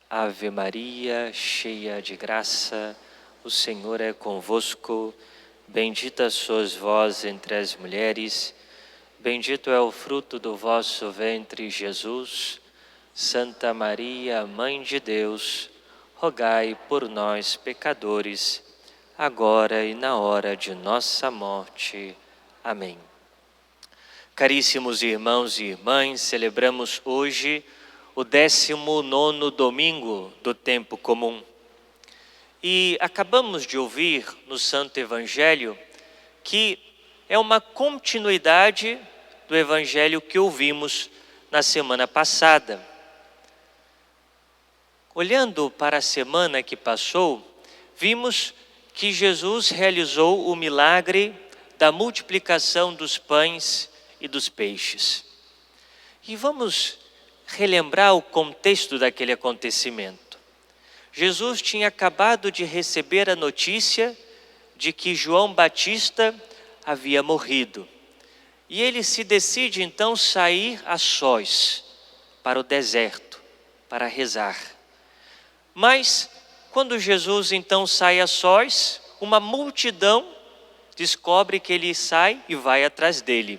Ave Maria, cheia de graça, o Senhor é convosco. Bendita sois vós entre as mulheres, bendito é o fruto do vosso ventre, Jesus. Santa Maria, Mãe de Deus, rogai por nós, pecadores, agora e na hora de nossa morte. Amém. Caríssimos irmãos e irmãs, celebramos hoje o 19º domingo do tempo comum. E acabamos de ouvir no Santo Evangelho que é uma continuidade do Evangelho que ouvimos na semana passada. Olhando para a semana que passou, vimos que Jesus realizou o milagre da multiplicação dos pães e dos peixes. E vamos relembrar o contexto daquele acontecimento. Jesus tinha acabado de receber a notícia de que João Batista havia morrido. E ele se decide então sair a sós para o deserto, para rezar. Mas quando Jesus então sai a sós, uma multidão descobre que ele sai e vai atrás dele.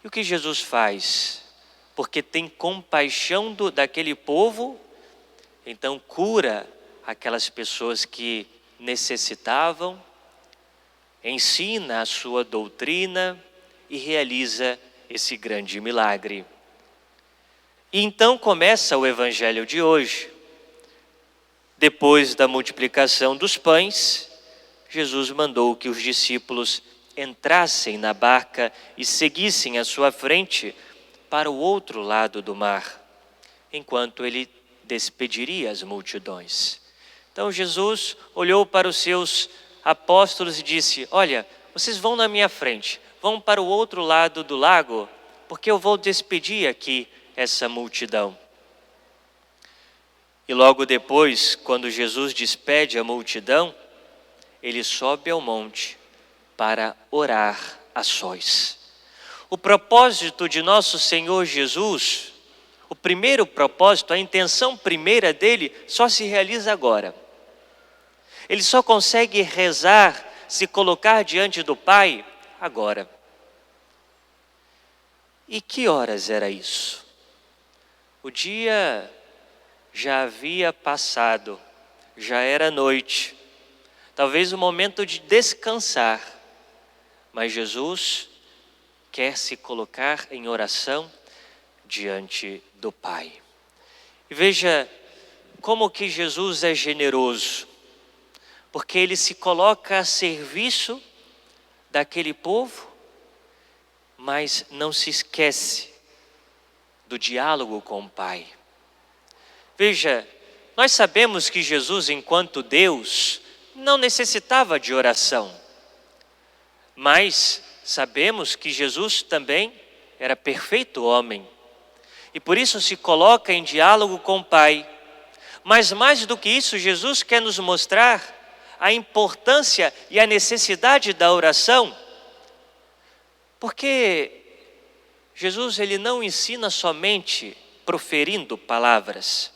E o que Jesus faz? Porque tem compaixão daquele povo, então cura aquelas pessoas que necessitavam, ensina a sua doutrina e realiza esse grande milagre. E então começa o Evangelho de hoje. Depois da multiplicação dos pães, Jesus mandou que os discípulos entrassem na barca e seguissem à sua frente para o outro lado do mar, enquanto ele despediria as multidões. Então Jesus olhou para os seus apóstolos e disse: olha, vocês vão na minha frente, vão para o outro lado do lago, porque eu vou despedir aqui essa multidão. E logo depois, quando Jesus despede a multidão, ele sobe ao monte para orar a sós. O propósito de nosso Senhor Jesus, o primeiro propósito, a intenção primeira dele, só se realiza agora. Ele só consegue rezar, se colocar diante do Pai, agora. E que horas era isso? O dia já havia passado, já era noite, talvez o momento de descansar, mas Jesus quer se colocar em oração diante do Pai. E veja como que Jesus é generoso, porque ele se coloca a serviço daquele povo, mas não se esquece do diálogo com o Pai. Veja, nós sabemos que Jesus, enquanto Deus, não necessitava de oração, mas sabemos que Jesus também era perfeito homem, e por isso se coloca em diálogo com o Pai. Mas mais do que isso, Jesus quer nos mostrar a importância e a necessidade da oração, porque Jesus ele não ensina somente proferindo palavras,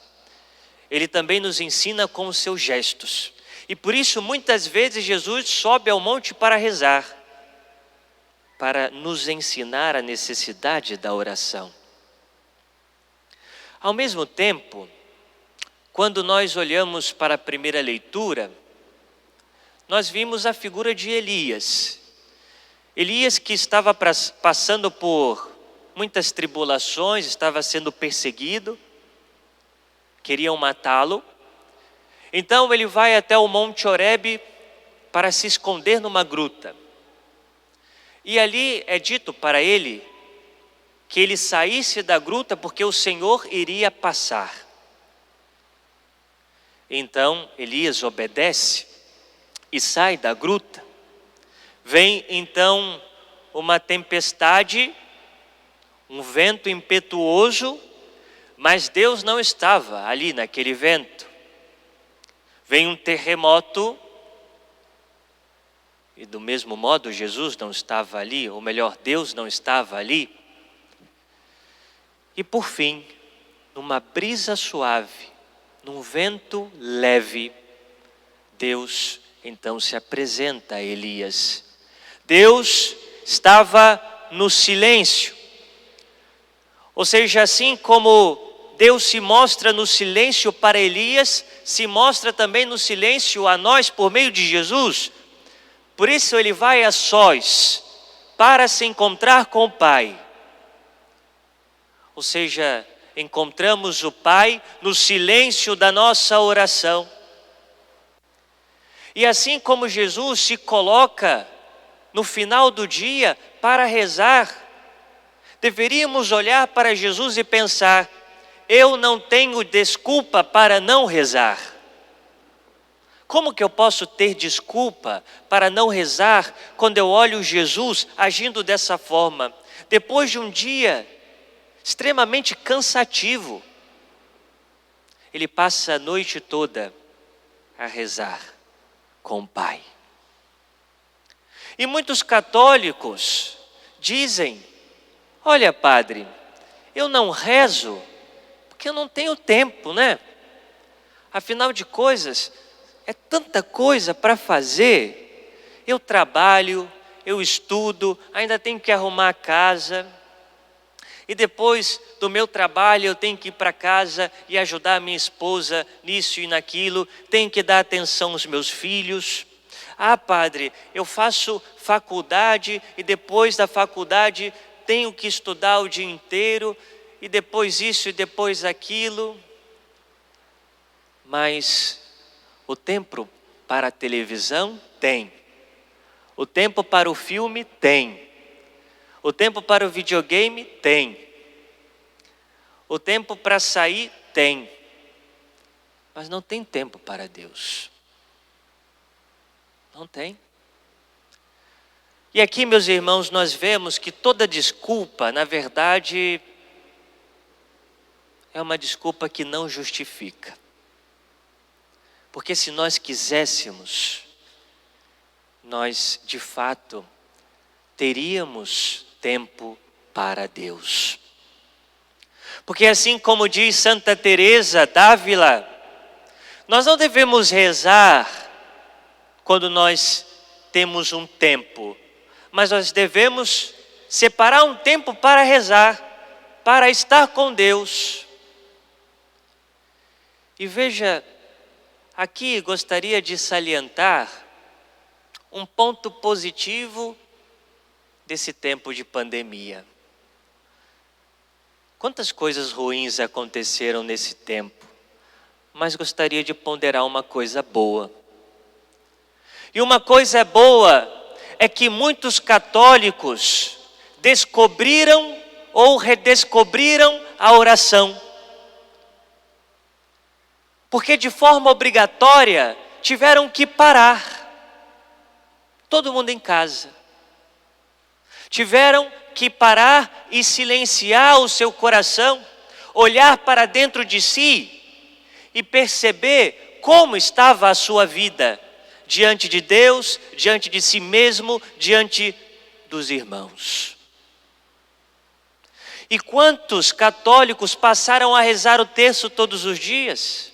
ele também nos ensina com os seus gestos. E por isso muitas vezes Jesus sobe ao monte para rezar, para nos ensinar a necessidade da oração. Ao mesmo tempo, quando nós olhamos para a primeira leitura, nós vimos a figura de Elias. Elias que estava passando por muitas tribulações, estava sendo perseguido, queriam matá-lo. Então ele vai até o Monte Horebe para se esconder numa gruta. E ali é dito para ele que ele saísse da gruta porque o Senhor iria passar. Então Elias obedece e sai da gruta. Vem então uma tempestade, um vento impetuoso, mas Deus não estava ali naquele vento. Vem um terremoto, e do mesmo modo Jesus não estava ali, ou melhor, Deus não estava ali. E por fim, numa brisa suave, num vento leve, Deus então se apresenta a Elias. Deus estava no silêncio. Ou seja, assim como Deus se mostra no silêncio para Elias, se mostra também no silêncio a nós por meio de Jesus. Por isso ele vai a sós para se encontrar com o Pai. Ou seja, encontramos o Pai no silêncio da nossa oração. E assim como Jesus se coloca no final do dia para rezar, deveríamos olhar para Jesus e pensar: eu não tenho desculpa para não rezar. Como que eu posso ter desculpa para não rezar quando eu olho Jesus agindo dessa forma? Depois de um dia extremamente cansativo, ele passa a noite toda a rezar com o Pai. E muitos católicos dizem: olha, padre, eu não rezo porque eu não tenho tempo, né? Afinal de coisas, é tanta coisa para fazer. Eu trabalho, eu estudo, ainda tenho que arrumar a casa. E depois do meu trabalho eu tenho que ir para casa e ajudar a minha esposa nisso e naquilo. Tenho que dar atenção aos meus filhos. Ah, padre, eu faço faculdade e depois da faculdade tenho que estudar o dia inteiro. E depois isso e depois aquilo. Mas o tempo para a televisão tem. O tempo para o filme tem. O tempo para o videogame tem. O tempo para sair tem. Mas não tem tempo para Deus. Não tem. E aqui, meus irmãos, nós vemos que toda desculpa, na verdade, é uma desculpa que não justifica. Porque se nós quiséssemos, nós de fato teríamos tempo para Deus. Porque assim como diz Santa Teresa d'Ávila, nós não devemos rezar quando nós temos um tempo, mas nós devemos separar um tempo para rezar, para estar com Deus. E veja, aqui gostaria de salientar um ponto positivo desse tempo de pandemia. Quantas coisas ruins aconteceram nesse tempo, mas gostaria de ponderar uma coisa boa. E uma coisa boa é que muitos católicos descobriram ou redescobriram a oração. Porque de forma obrigatória tiveram que parar. Todo mundo em casa. Tiveram que parar e silenciar o seu coração, olhar para dentro de si e perceber como estava a sua vida diante de Deus, diante de si mesmo, diante dos irmãos. E quantos católicos passaram a rezar o terço todos os dias?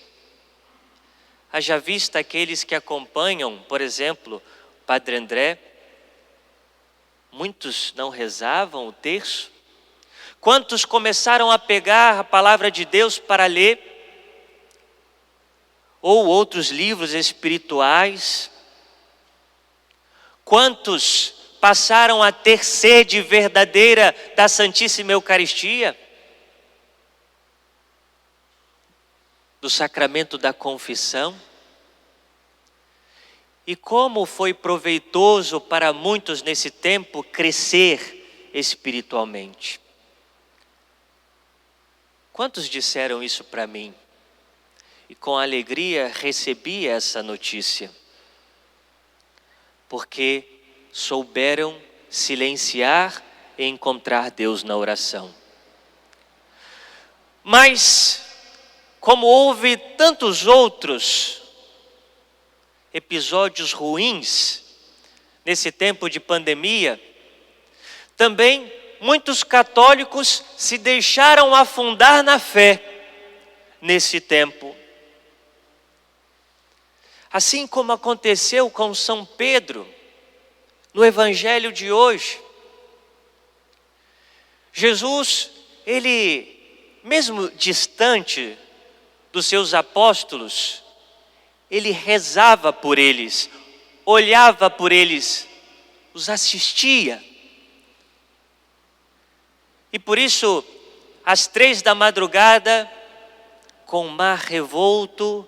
Haja vista aqueles que acompanham, por exemplo, Padre André. Muitos não rezavam o terço. Quantos começaram a pegar a palavra de Deus para ler? Ou outros livros espirituais? Quantos passaram a ter sede verdadeira da Santíssima Eucaristia? Do sacramento da confissão? E como foi proveitoso para muitos nesse tempo crescer espiritualmente. Quantos disseram isso para mim? E com alegria recebi essa notícia. Porque souberam silenciar e encontrar Deus na oração. Mas, como houve tantos outros episódios ruins nesse tempo de pandemia, também muitos católicos se deixaram afundar na fé nesse tempo. Assim como aconteceu com São Pedro, no Evangelho de hoje. Jesus, ele, mesmo distante dos seus apóstolos, ele rezava por eles, olhava por eles, os assistia. E por isso, às 3 da madrugada, com o mar revolto,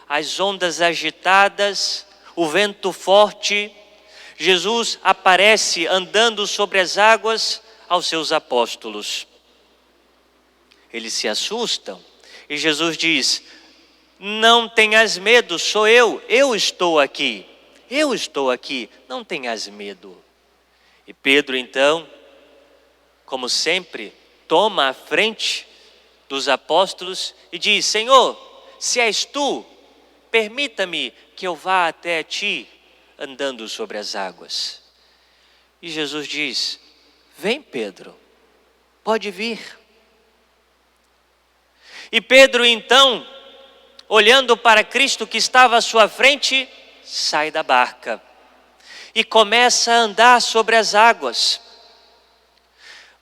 as ondas agitadas, o vento forte, Jesus aparece andando sobre as águas aos seus apóstolos. Eles se assustam e Jesus diz: não tenhas medo, sou eu estou aqui, não tenhas medo. E Pedro então, como sempre, toma a frente dos apóstolos e diz: Senhor, se és tu, permita-me que eu vá até ti andando sobre as águas. E Jesus diz: vem, Pedro, pode vir. E Pedro então, olhando para Cristo que estava à sua frente, sai da barca e começa a andar sobre as águas.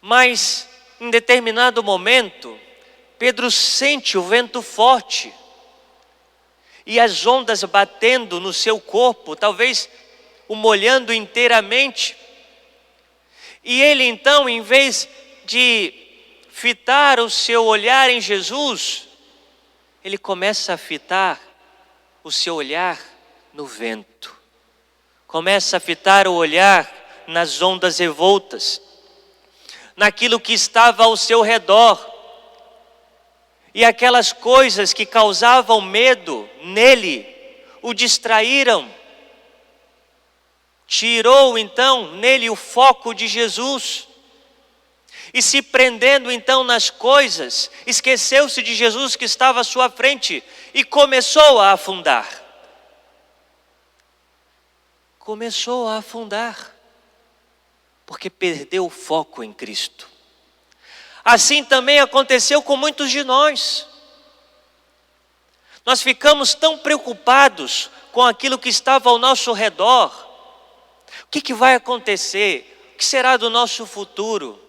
Mas em determinado momento, Pedro sente o vento forte e as ondas batendo no seu corpo, talvez o molhando inteiramente. E ele então, em vez de fitar o seu olhar em Jesus, ele começa a fitar o seu olhar no vento. Começa a fitar o olhar nas ondas revoltas, naquilo que estava ao seu redor. E aquelas coisas que causavam medo nele, o distraíram. Tirou então nele o foco de Jesus. E se prendendo então nas coisas, esqueceu-se de Jesus que estava à sua frente e começou a afundar. Começou a afundar, porque perdeu o foco em Cristo. Assim também aconteceu com muitos de nós. Nós ficamos tão preocupados com aquilo que estava ao nosso redor. O que vai acontecer? O que será do nosso futuro?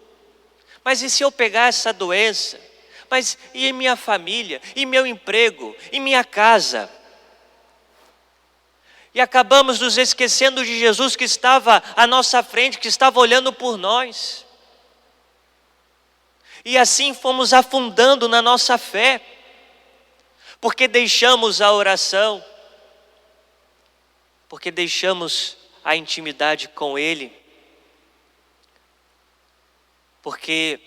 Mas e se eu pegar essa doença? Mas e minha família? E meu emprego? E minha casa? E acabamos nos esquecendo de Jesus que estava à nossa frente, que estava olhando por nós. E assim fomos afundando na nossa fé, porque deixamos a oração, porque deixamos a intimidade com Ele, porque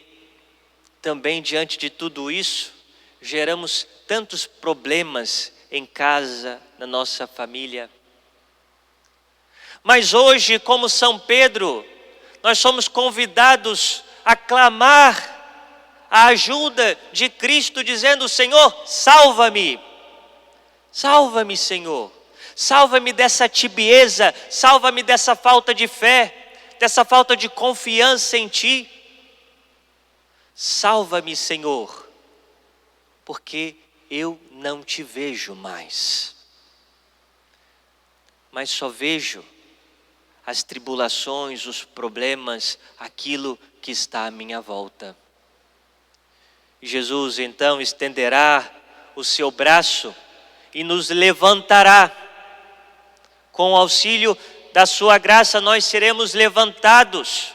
também diante de tudo isso, geramos tantos problemas em casa, na nossa família. Mas hoje, como São Pedro, nós somos convidados a clamar a ajuda de Cristo, dizendo: Senhor, salva-me. Salva-me, Senhor. Salva-me dessa tibieza, salva-me dessa falta de fé, dessa falta de confiança em Ti. Salva-me, Senhor, porque eu não Te vejo mais. Mas só vejo as tribulações, os problemas, aquilo que está à minha volta. Jesus então estenderá o seu braço e nos levantará. Com o auxílio da sua graça nós seremos levantados.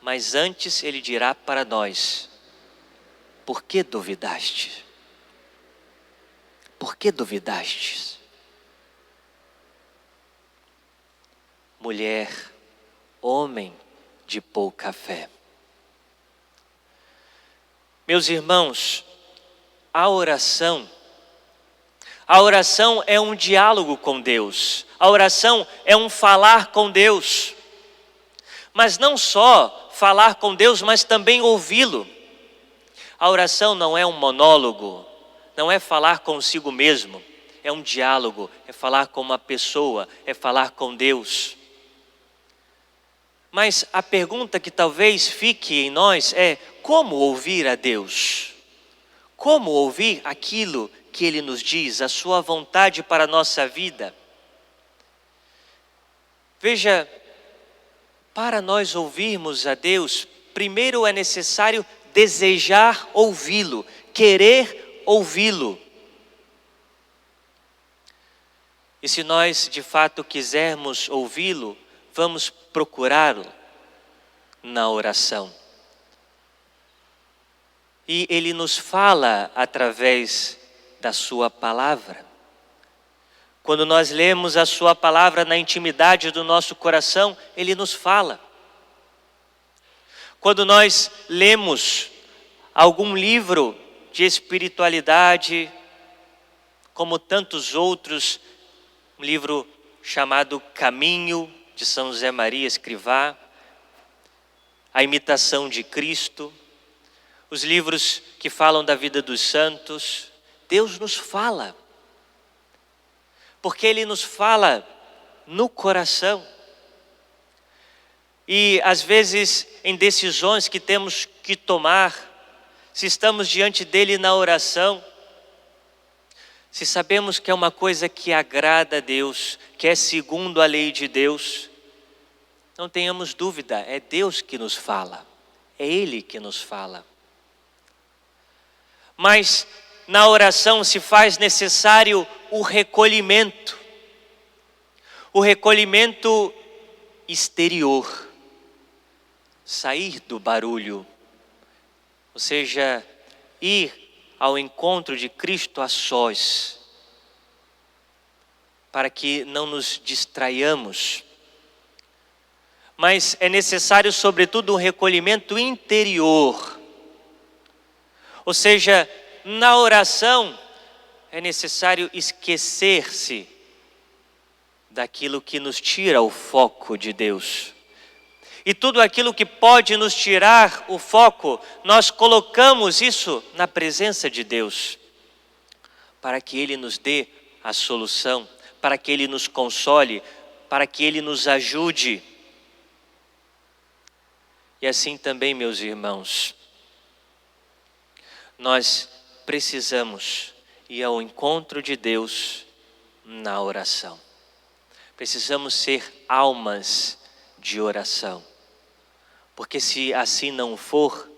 Mas antes Ele dirá para nós: por que duvidaste? Por que duvidastes? Mulher, homem de pouca fé. Meus irmãos, a oração é um diálogo com Deus. A oração é um falar com Deus. Mas não só falar com Deus, mas também ouvi-lo. A oração não é um monólogo, não é falar consigo mesmo. É um diálogo, é falar com uma pessoa, é falar com Deus. Mas a pergunta que talvez fique em nós é: como ouvir a Deus? Como ouvir aquilo que Ele nos diz, a sua vontade para a nossa vida. Veja, para nós ouvirmos a Deus, primeiro é necessário desejar ouvi-lo, querer ouvi-lo. E se nós de fato quisermos ouvi-lo, vamos procurá-lo na oração. E Ele nos fala através da sua palavra. Quando nós lemos a sua palavra na intimidade do nosso coração, Ele nos fala. Quando nós lemos algum livro de espiritualidade, como tantos outros, um livro chamado Caminho, de São José Maria Escrivá, A Imitação de Cristo, os livros que falam da vida dos santos, Deus nos fala. Porque Ele nos fala no coração. E às vezes em decisões que temos que tomar, se estamos diante dEle na oração, se sabemos que é uma coisa que agrada a Deus, que é segundo a lei de Deus, não tenhamos dúvida, é Deus que nos fala, é Ele que nos fala. Mas na oração se faz necessário o recolhimento exterior, sair do barulho, ou seja, ir ao encontro de Cristo a sós, para que não nos distraiamos. Mas é necessário, sobretudo, um recolhimento interior, ou seja, na oração é necessário esquecer-se daquilo que nos tira o foco de Deus. E tudo aquilo que pode nos tirar o foco, nós colocamos isso na presença de Deus, para que Ele nos dê a solução, para que Ele nos console, para que Ele nos ajude. E assim também, meus irmãos, nós precisamos ir ao encontro de Deus na oração. Precisamos ser almas de oração. Porque se assim não for,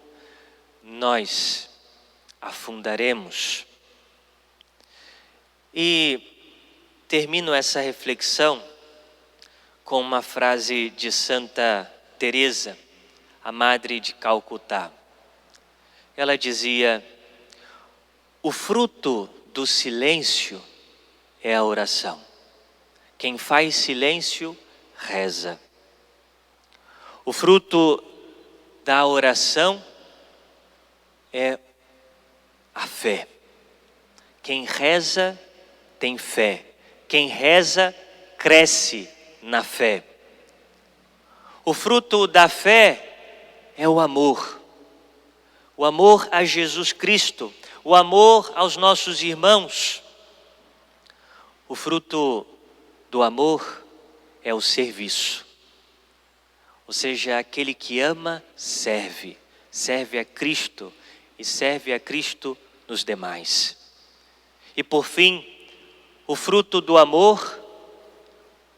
nós afundaremos. E termino essa reflexão com uma frase de Santa Teresa, a Madre de Calcutá. Ela dizia: o fruto do silêncio é a oração. Quem faz silêncio, reza. O fruto da oração é a fé. Quem reza, tem fé. Quem reza, cresce na fé. O fruto da fé é o amor. O amor a Jesus Cristo, o amor aos nossos irmãos. O fruto do amor é o serviço. Ou seja, aquele que ama, serve. Serve a Cristo e serve a Cristo nos demais. E por fim, o fruto do amor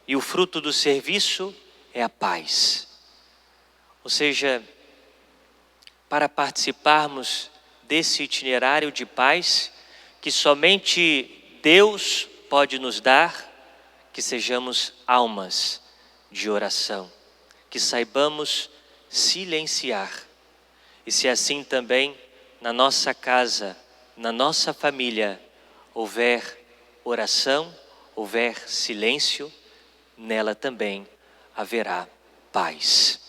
e o fruto do serviço é a paz. Ou seja, para participarmos desse itinerário de paz que somente Deus pode nos dar, que sejamos almas de oração, que saibamos silenciar. E se assim também na nossa casa, na nossa família, houver oração, houver silêncio, nela também haverá paz.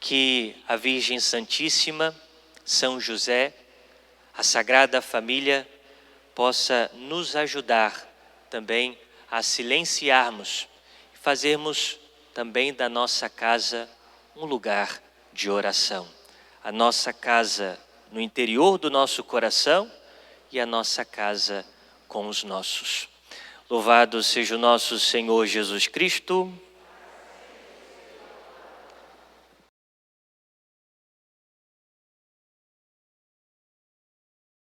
Que a Virgem Santíssima, São José, a Sagrada Família, possa nos ajudar também a silenciarmos e fazermos também da nossa casa um lugar de oração. A nossa casa no interior do nosso coração e a nossa casa com os nossos. Louvado seja o nosso Senhor Jesus Cristo.